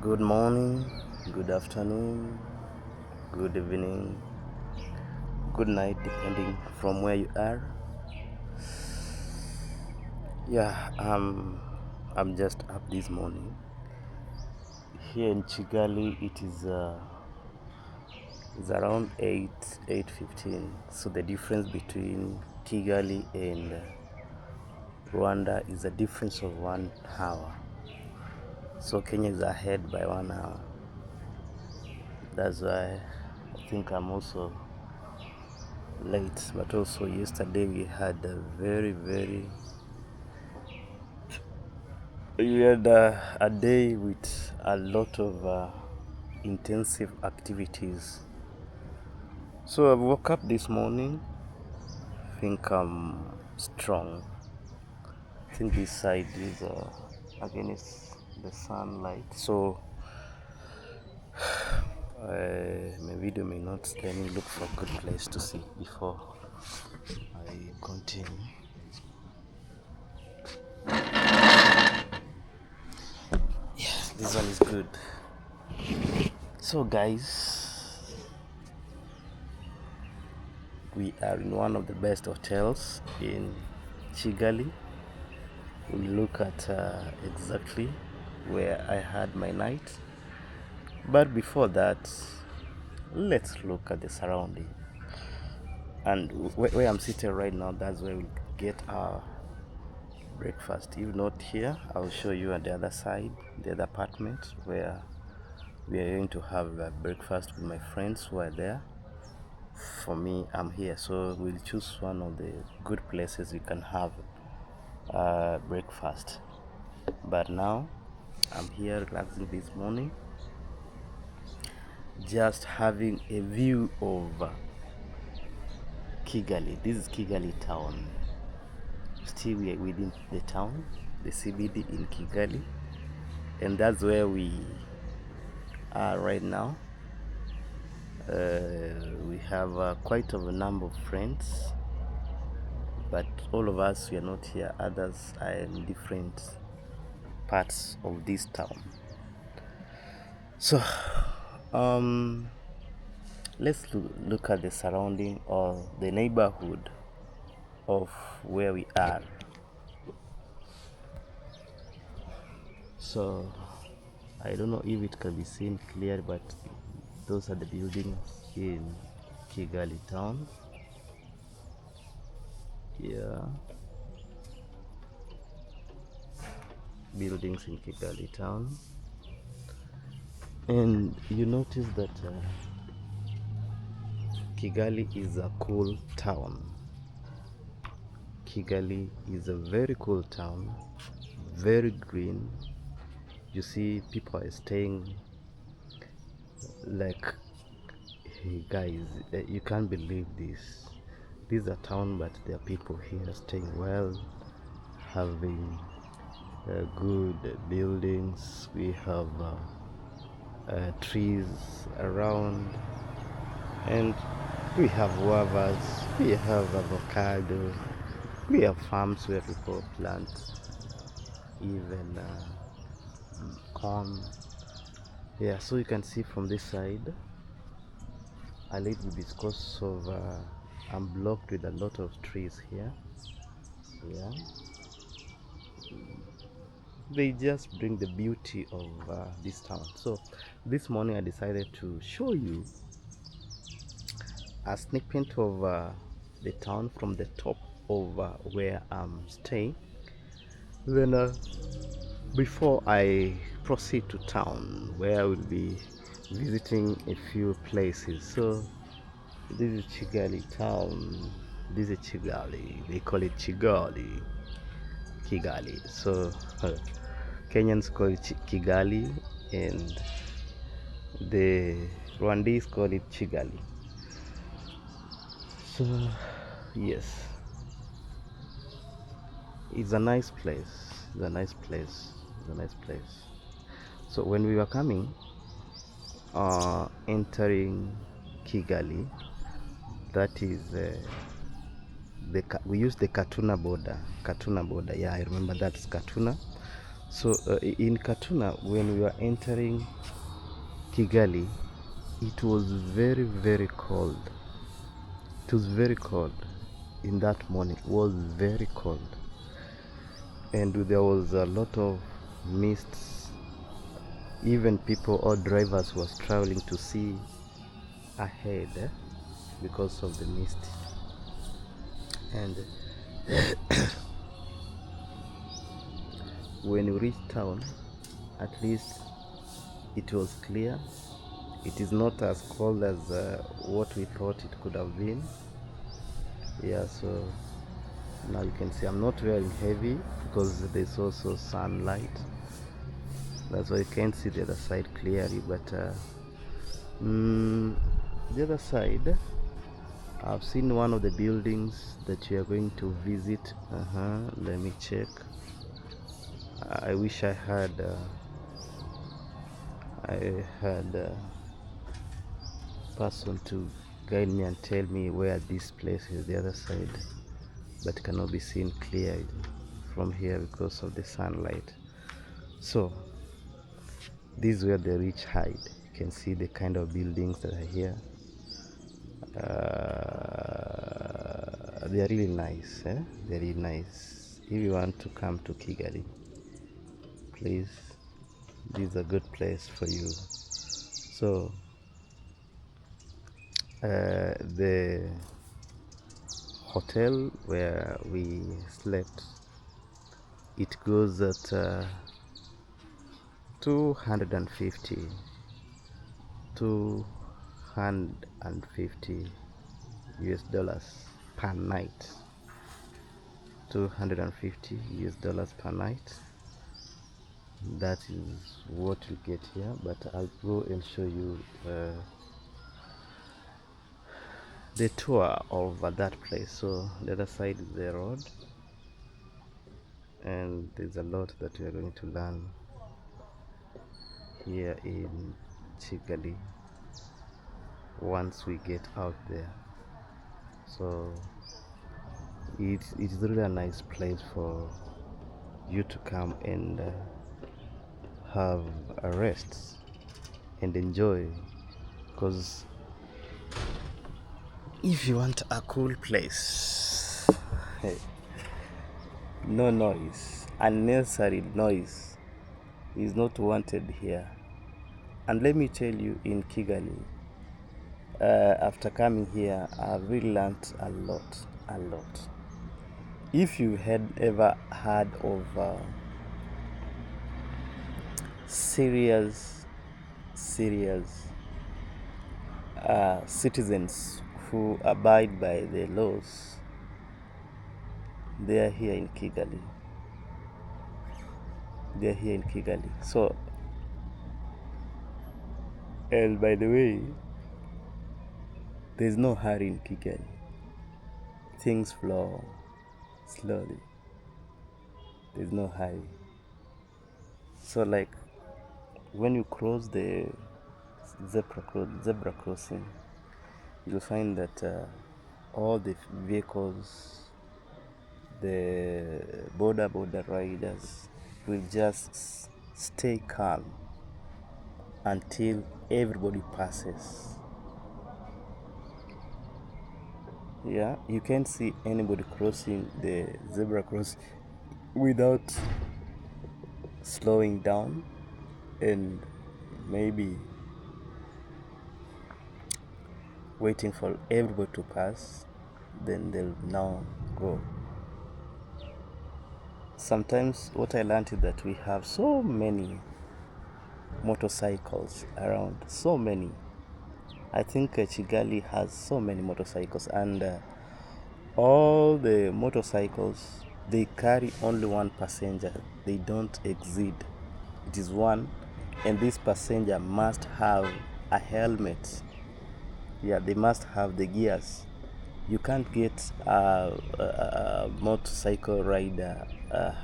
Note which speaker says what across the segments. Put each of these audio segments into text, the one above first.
Speaker 1: Good morning, good afternoon, good evening, good night, depending from where you are. I'm just up this morning. Here in Kigali, it's around 8:15. So the difference between Kigali and Rwanda is a difference of 1 hour. So Kenya is ahead by 1 hour. That's why I think I'm also late. But also yesterday we had a day with a lot of intensive activities. So I woke up this morning. I think I'm strong. I think this side is against the sunlight, so my video may not. Let me look for a good place to see before I continue. Yeah, this one is good. So guys, we are in one of the best hotels in Kigali. We'll look at exactly where I had my night. But before that, let's look at the surrounding. And where I'm sitting right now, that's where we'll get our breakfast. If not here, I'll show you on the other side, the other apartment, where we are going to have breakfast with my friends who are there. For me, I'm here, so we'll choose one of the good places we can have breakfast. But now I'm here relaxing this morning, just having a view of Kigali. This is Kigali town. Still we are within the town, the CBD in Kigali, and that's where we are right now. We have quite a number of friends, but all of us, we are not here. Others are in different parts of this town. So let's look at the surrounding or the neighborhood of where we are. So I don't know if it can be seen clear, but those are the buildings in Kigali town. Yeah, buildings in Kigali town. And you notice that Kigali is a cool town. Kigali is a very cool town, very green. You see people are staying like, hey guys, you can't believe this. This is a town, but there are people here staying well, having good buildings. We have trees around, and we have guavas, we have avocado, we have farms where people plant even corn. Yeah, so you can see from this side a little bit because of I'm blocked with a lot of trees here. Yeah, they just bring the beauty of this town. So this morning I decided to show you a snippet of the town from the top of where I'm staying. Then before I proceed to town where I will be visiting a few places. So this is Kigali town. This is Kigali. They call it Kigali. So Kenyans call it Kigali, and the Rwandese call it Kigali. So yes, it's a nice place. It's a nice place. It's a nice place. So when we were coming, entering Kigali, that is we use the Katuna border. Yeah, I remember that's Katuna. So in Katuna, when we were entering Kigali, it was very, very cold. It was very cold in that morning. It was very cold, and there was a lot of mists. Even people or drivers was traveling to see ahead because of the mist. And when we reached town, at least it was clear. It is not as cold as what we thought it could have been. Yeah, so now you can see I'm not wearing heavy because there's also sunlight. That's why you can't see the other side clearly. But the other side, I've seen one of the buildings that you are going to visit. Let me check. I wish I had a person to guide me and tell me where this place is, the other side, but it cannot be seen clearly from here because of the sunlight. So this is where the rich hide. You can see the kind of buildings that are here. They are really nice. They're really nice. If you want to come to Kigali, please, this is a good place for you. So the hotel where we slept, it goes at 250 US dollars per night. 250 US dollars per night. That is what you get here, but I'll go and show you the tour of that place. So the other side is the road, and there's a lot that we are going to learn here in Kigali once we get out there. So it's really a nice place for you to come and have a rest and enjoy, because if you want a cool place, hey, no noise, unnecessary noise is not wanted here. And let me tell you, in Kigali, after coming here, I've really learned a lot. If you had ever heard of serious citizens who abide by the laws, they are here in Kigali. So, and by the way, there's no hurry in Kigali. Things flow slowly. There's no hurry. So, like, when you cross the zebra crossing, you'll find that all the vehicles, the border riders, will just stay calm until everybody passes. Yeah, you can't see anybody crossing the zebra crossing without slowing down and maybe waiting for everybody to pass, then they'll now go. Sometimes what I learned is that we have so many motorcycles around, so many. I think Kigali has so many motorcycles, and all the motorcycles, they carry only one passenger. They don't exceed. It is one, and this passenger must have a helmet. Yeah, they must have the gears. You can't get a motorcycle rider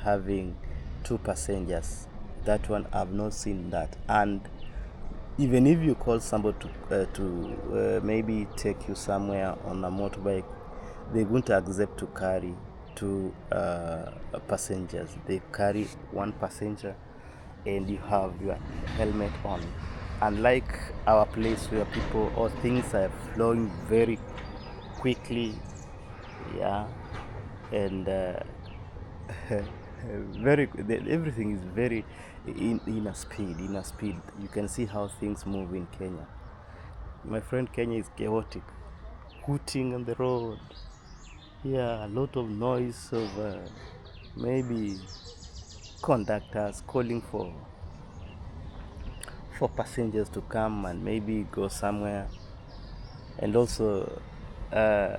Speaker 1: having two passengers. That one, I've not seen that. And even if you call somebody to maybe take you somewhere on a motorbike, they won't accept to carry two passengers. They carry one passenger, and you have your helmet on. Unlike our place where people or things are flowing very quickly, yeah, and everything is very in a speed. You can see how things move in Kenya. My friend, Kenya is chaotic, hooting on the road. Yeah, a lot of noise of maybe conductors calling for passengers to come and maybe go somewhere. And also uh,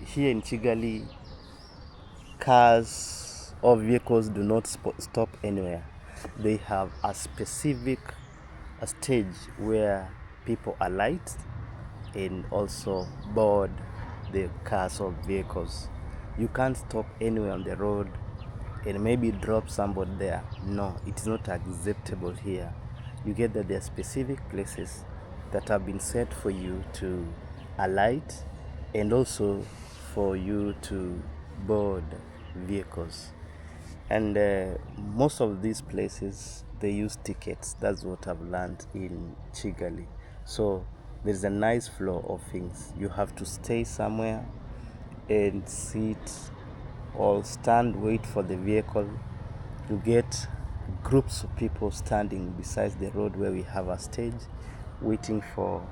Speaker 1: here in Kigali, cars or vehicles do not stop anywhere. They have a specific stage where people alight and also board the cars or vehicles. You can't stop anywhere on the road and maybe drop somebody there. No, it's not acceptable here. You get that there are specific places that have been set for you to alight and also for you to board vehicles. And most of these places they use tickets. That's what I've learned in Kigali. So there's a nice flow of things. You have to stay somewhere and sit or stand, wait for the vehicle. You get groups of people standing beside the road where we have a stage, waiting for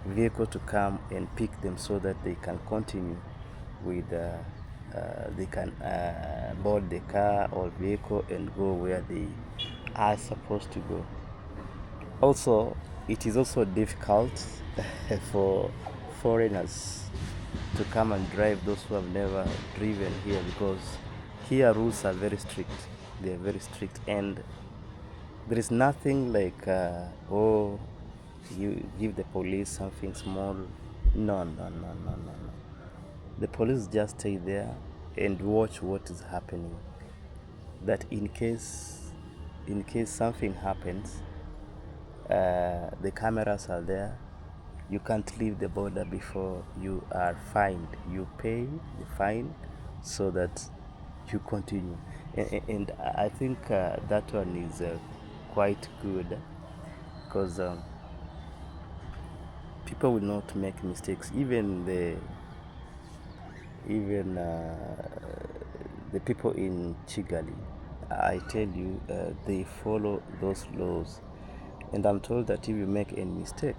Speaker 1: vehicle to come and pick them so that they can continue with they can board the car or vehicle and go where they are supposed to go. Also, it is also difficult for foreigners to come and drive, those who have never driven here, because here rules are very strict. They are very strict, and there is nothing like oh, you give the police something small. No. The police just stay there and watch what is happening. That in case something happens, the cameras are there. You can't leave the border before you are fined. You pay the fine so that you continue. And I think that one is quite good, because people will not make mistakes. Even the people in Kigali, I tell you, they follow those laws. And I'm told that if you make any mistake,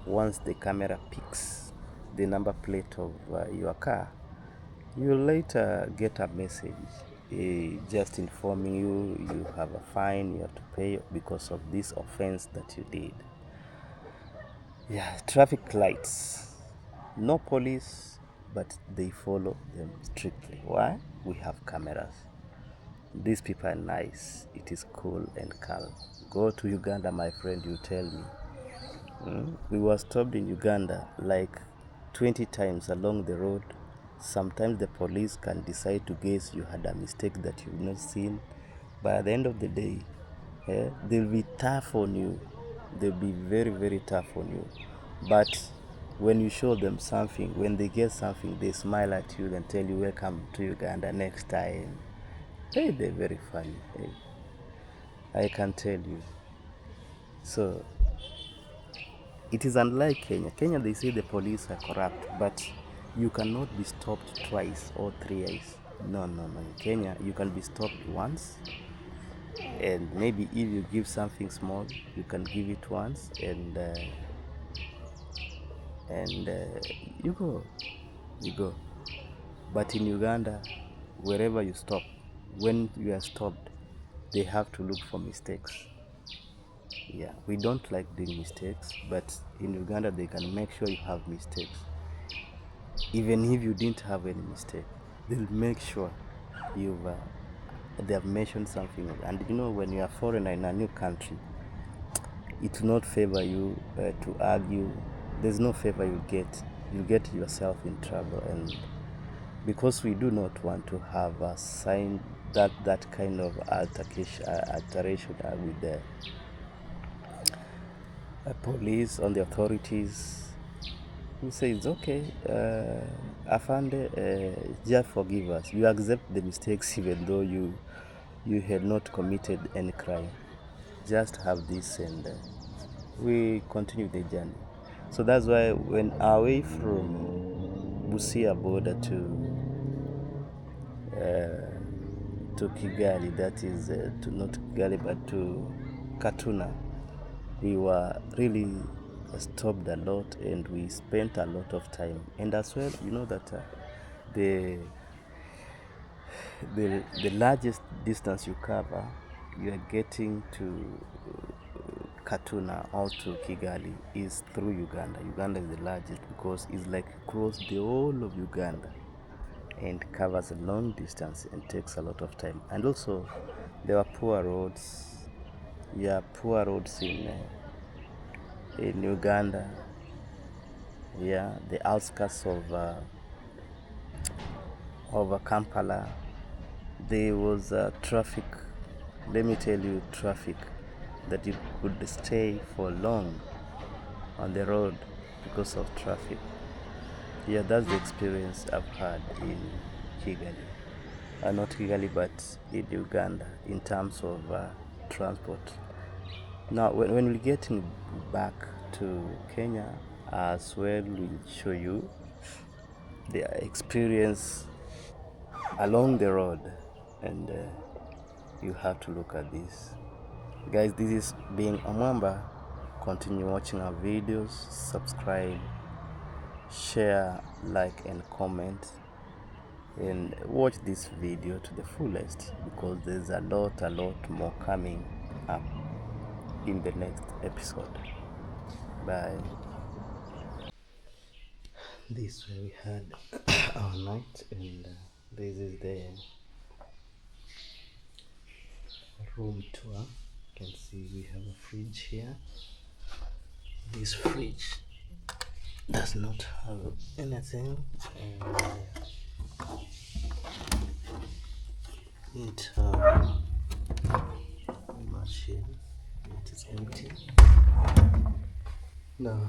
Speaker 1: once the camera picks the number plate of your car, you later get a message just informing you have a fine you have to pay because of this offense that you did. Yeah, traffic lights. No police, but they follow them strictly. Why? We have cameras. These people are nice. It is cool and calm. Go to Uganda, my friend, you tell me. We were stopped in Uganda like 20 times along the road. Sometimes the police can decide to guess you had a mistake that you've not seen. But at the end of the day, they'll be tough on you. They'll be very, very tough on you. But when you show them something, when they get something, they smile at you and tell you, welcome to Uganda next time. Hey, they're very funny. Hey, I can tell you. So it is unlike Kenya. Kenya, they say the police are corrupt, but you cannot be stopped twice or thrice. No. In Kenya, you can be stopped once, and maybe if you give something small, you can give it once, and you go. But in Uganda, wherever you stop, when you are stopped, they have to look for mistakes. Yeah, we don't like doing mistakes, but in Uganda they can make sure you have mistakes. Even if you didn't have any mistake, they'll make sure you've they have mentioned something. And you know, when you are foreigner in a new country, it will not favor you to argue. There's no favor you get. You get yourself in trouble, and because we do not want to have a sign that kind of alteration with the police on the authorities. who says, okay, Afande, just forgive us. You accept the mistakes even though you had not committed any crime. Just have this, and we continue the journey. So that's why when away from Busia border to Kigali, that is to not Kigali but to Katuna, we were really stopped a lot and we spent a lot of time. And as well, you know that the the largest distance you cover, you are getting to Katuna or to Kigali is through Uganda. Uganda is the largest because it's like across the whole of Uganda and covers a long distance and takes a lot of time. And also, there were poor roads. Yeah, poor roads in Uganda. Yeah, the outskirts of Kampala. There was traffic. Let me tell you, traffic that you could stay for long on the road because of traffic. Yeah, that's the experience I've had in Kigali. Not Kigali, but in Uganda in terms of transport. Now, when we're getting back to Kenya, as well, we'll show you the experience along the road, and you have to look at this. Guys, this is being Amwamba. Continue watching our videos, subscribe, share, like, and comment, and watch this video to the fullest because there's a lot more coming up in the next episode. Bye. This way we had our night, and this is the room tour. You can see we have a fridge here. This fridge does not have anything, and it machine. It is empty. Now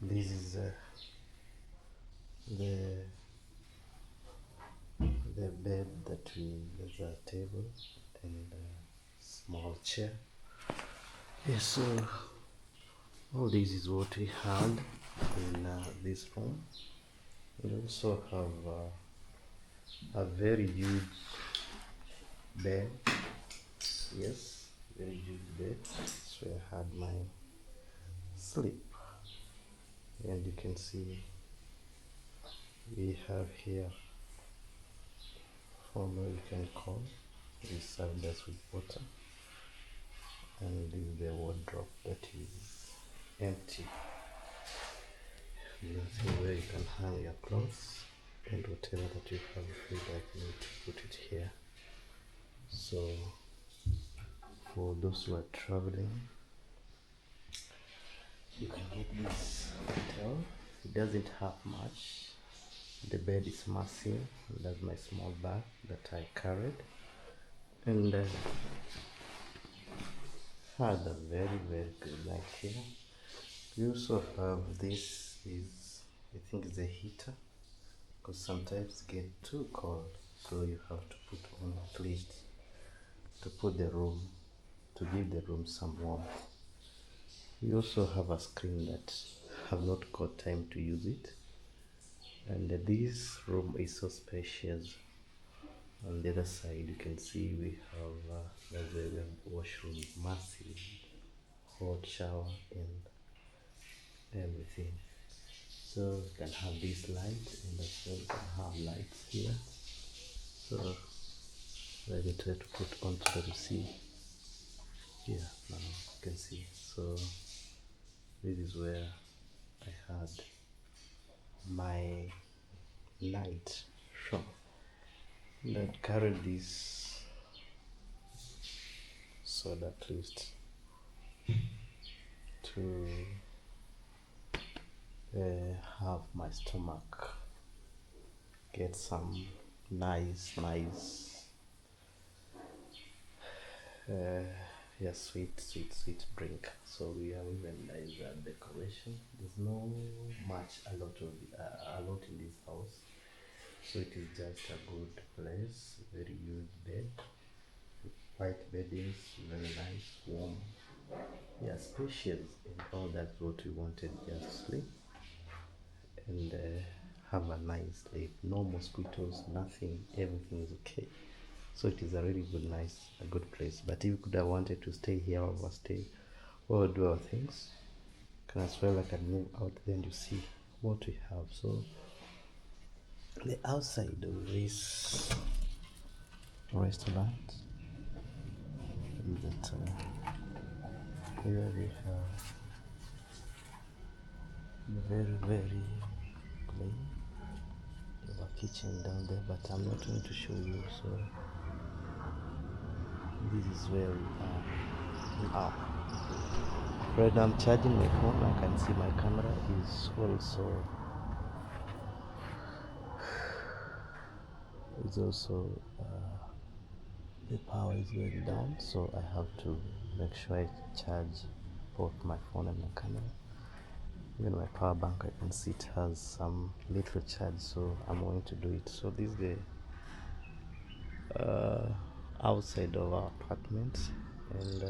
Speaker 1: this is the bed that there's a table and a small chair. Yes, so all this is what we had in this room. We also have a very huge bed. Yes, very huge bed. So I had my sleep, and you can see we have here follow you can call. We served us with water, and this is the wardrobe that is empty. You can see where you can hang your clothes and whatever that you have, if you like, you need to put it here. So for those who are traveling, you can get this hotel. It doesn't have much. The bed is massive. That's my small bag that I carried, and had a very good night here. We also have this is, I think it's a heater, because sometimes it get too cold, so you have to put on at least to put the room, to give the room some warmth. We also have a screen that have not got time to use it, and this room is so spacious. On the other side you can see we have that's where we have washroom, massive hot shower and everything. So you can have this light, and as well you can have lights here. So let me try to put on so to see. Yeah, now you can see. So this is where I had my night shop that carried this soda at least to have my stomach get some nice yeah, sweet drink. So we have even nice decoration. There's no much a lot in this house, so it is just a good place. Very huge bed, white beddings, very nice, warm, yeah, spacious, and all that's what we wanted. Just sleep and have a nice sleep. No mosquitoes, nothing. Everything is okay. So it is a really a good place. But if we could have wanted to stay here, overstay, or do our things, can as well I can move out then you see what we have. So the outside of this restaurant is that here we have very clean. We have a kitchen down there, but I'm not going to show you. So this is where we are now. Right now I'm charging my phone. I can see my camera is also the power is going down, so I have to make sure I charge both my phone and my camera. Even my power bank, I can see it has some little charge, so I'm going to do it. So this is the outside of our apartment, and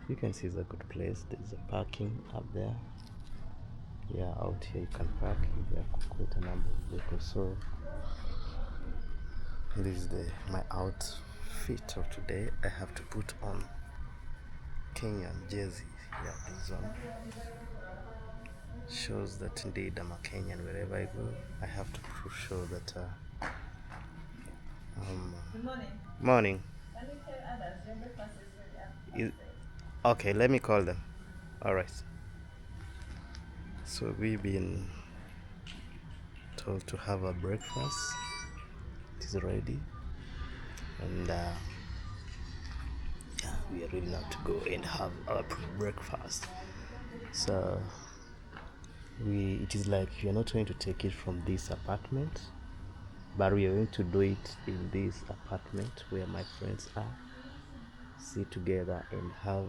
Speaker 1: you can see it's a good place. There's a parking up there. Yeah, out here you can park. There are quite a number of vehicles. So this is my outfit of today. I have to put on Kenyan jersey. Yeah, this one shows that indeed I'm a Kenyan. Wherever I go, I have to show that. Good morning. Morning. Can you tell others your breakfast is ready? Okay, let me call them. All right. So we've been told to have a breakfast. It is ready, and yeah, we are ready now to go and have our breakfast. So it is like we are not going to take it from this apartment, but we are going to do it in this apartment where my friends are, sit together and have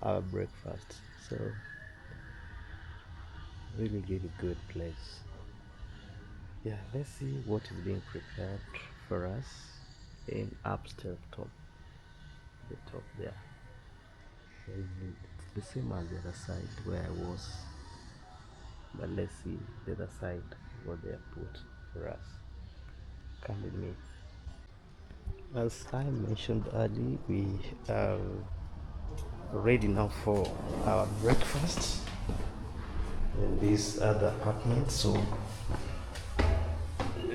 Speaker 1: our breakfast. So really good place. Yeah, let's see what is being prepared for us in upstairs top, the top there. It's the same as the other side where I was, but let's see the other side what they have put for us. Come with me. As I mentioned earlier, we are ready now for our breakfast in this other apartment. So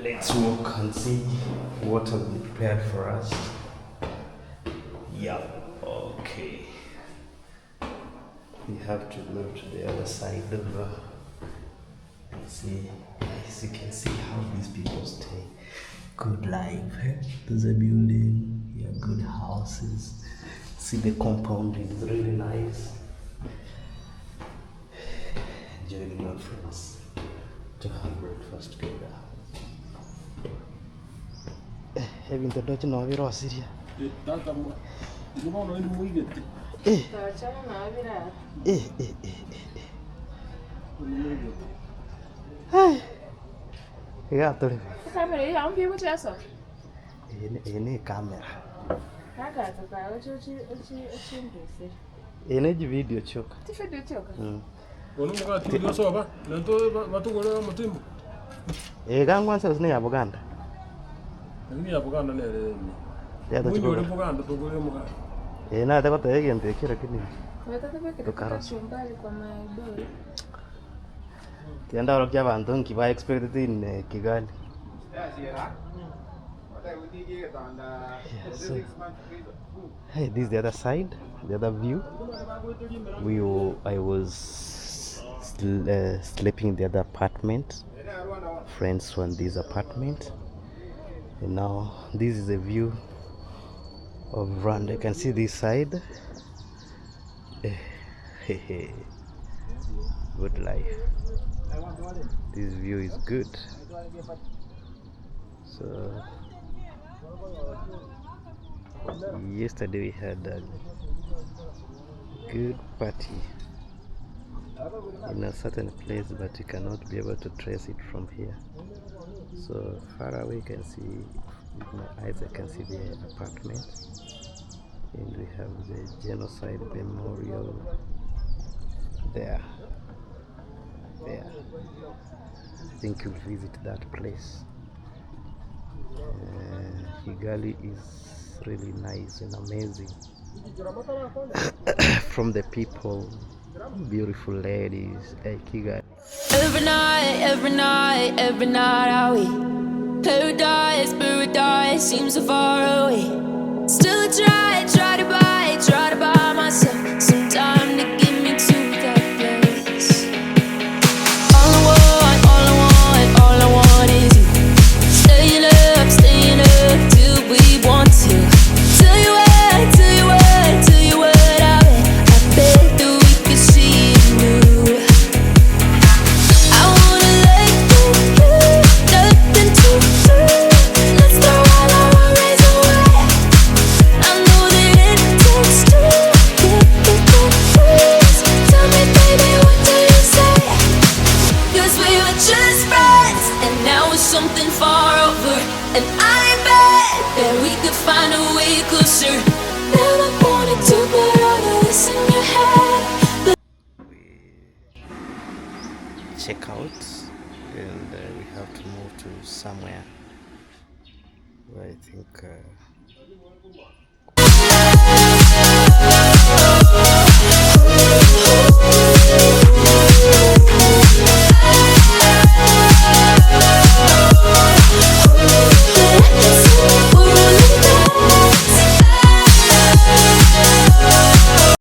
Speaker 1: let's walk and see what has been prepared for us. Yeah, okay. We have to move to the other side of see, as you can see how these people stay. Good life, eh? There's a building, yeah, good houses. See the compound is really nice. Joining our friends to have breakfast together. Have you done no we are Syria? Yeah, camera ya on people just any camera. Kaka tukawe uchi ene video choka. Ti video choka. Ono mga video soba, nanto matungolo mutimbo. Kangwanza zine ya Buganda. Ni ya Buganda ne. Ya to chiko. Buganda to gole muka. Na ta kota yake ntekira kini. Kwa chumbali kwa maidori. Kienda rokia bantu nkiba expected in Kigali. Yeah, so, hey, this is the other side, the other view. I was sleeping in the other apartment. Friends were in this apartment, and now this is a view of Rwanda. You can see this side. Good life. This view is good. So Yesterday we had a good party in a certain place, but you cannot be able to trace it from here. So far away you can see, with my eyes I can see the apartment, and we have the genocide memorial there. I think you'll visit that place. Kigali is really nice and amazing. From the people, beautiful ladies. Hey, Kigali.
Speaker 2: Every night I wait. Paradise seems so far away. Still I try to buy myself some time to get me to that place. All I want is you. Staying up till we want to. Tell you what I bet that we could see it new. I wanna let you, nothing to do. Let's throw all our worries away. I know that it takes two to get the breeze. Tell me, baby, what do you say? 'Cause we were just friends, and now it's something far over. And I bet that we could find a way closer. Never wanted to put all of this in your head.
Speaker 1: We check out, and we have to move to somewhere where I think